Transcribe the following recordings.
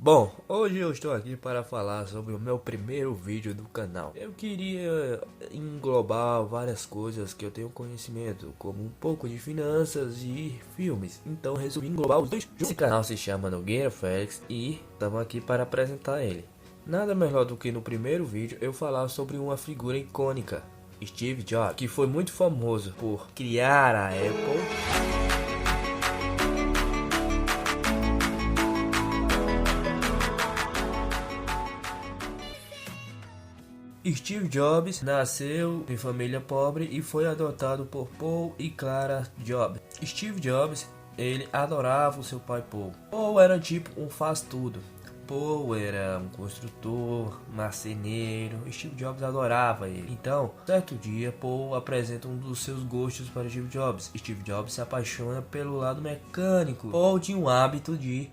Bom, hoje eu estou aqui para falar sobre o meu primeiro vídeo do canal. Eu queria englobar várias coisas que eu tenho conhecimento, como um pouco de finanças e filmes. Então resolvi englobar os dois. Esse canal se chama Nogueira Félix e estamos aqui para apresentar ele. Nada melhor do que no primeiro vídeo eu falar sobre uma figura icônica, Steve Jobs, que foi muito famoso por criar a Apple. Steve Jobs nasceu em família pobre e foi adotado por Paul e Clara Jobs. Steve Jobs, ele adorava o seu pai Paul. Paul era tipo um faz-tudo. Paul era um construtor, marceneiro. Steve Jobs adorava ele. Então, certo dia, Paul apresenta um dos seus gostos para Steve Jobs. Steve Jobs se apaixona pelo lado mecânico. Paul tinha o hábito de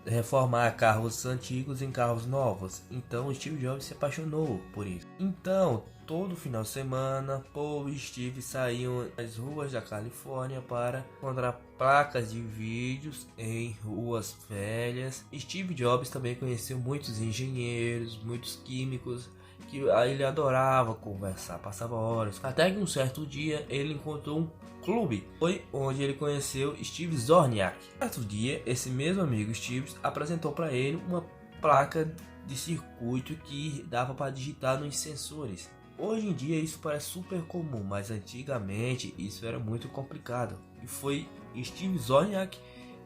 reformar carros antigos em carros novos. Então Steve Jobs se apaixonou por isso. Então, todo final de semana, Paul e Steve saíam às ruas da Califórnia para encontrar placas de vídeos em ruas velhas. Steve Jobs também conheceu muitos engenheiros, muitos químicos, que ele adorava conversar, passava horas. Até que um certo dia ele encontrou um clube, foi onde ele conheceu Steve Wozniak. Certo dia, esse mesmo amigo Steve apresentou para ele uma placa de circuito que dava para digitar nos sensores. Hoje em dia isso parece super comum, mas antigamente isso era muito complicado. E foi Steve Wozniak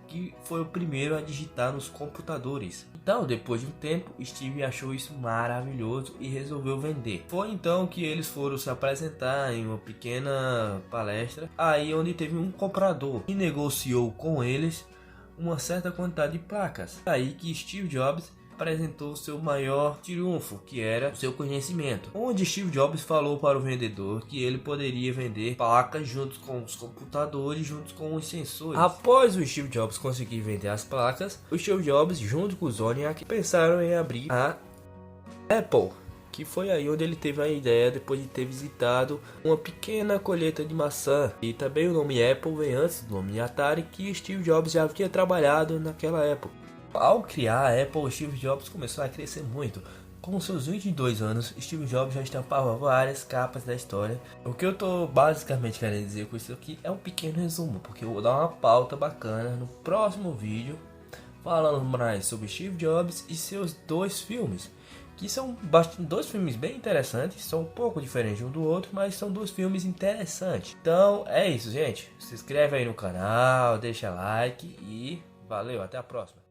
que foi o primeiro a digitar nos computadores. Então, depois de um tempo, Steve achou isso maravilhoso e resolveu vender. Foi então que eles foram se apresentar em uma pequena palestra, aí onde teve um comprador e negociou com eles uma certa quantidade de placas. Aí que Steve Jobs apresentou seu maior triunfo, que era o seu conhecimento, onde Steve Jobs falou para o vendedor que ele poderia vender placas junto com os computadores, junto com os sensores. Após o Steve Jobs conseguir vender as placas, o Steve Jobs junto com o Wozniak pensaram em abrir a Apple, que foi aí onde ele teve a ideia depois de ter visitado uma pequena colheita de maçã. E também o nome Apple vem antes do nome Atari, que Steve Jobs já havia trabalhado naquela época. Ao criar a Apple, Steve Jobs começou a crescer muito. Com seus 22 anos, Steve Jobs já estampava várias capas da história. O que eu tô basicamente querendo dizer com isso aqui é um pequeno resumo, porque eu vou dar uma pauta bacana no próximo vídeo, falando mais sobre Steve Jobs e seus dois filmes, que são dois filmes bem interessantes, são um pouco diferentes um do outro, mas são dois filmes interessantes. Então é isso, gente. Se inscreve aí no canal, deixa like e valeu, até a próxima.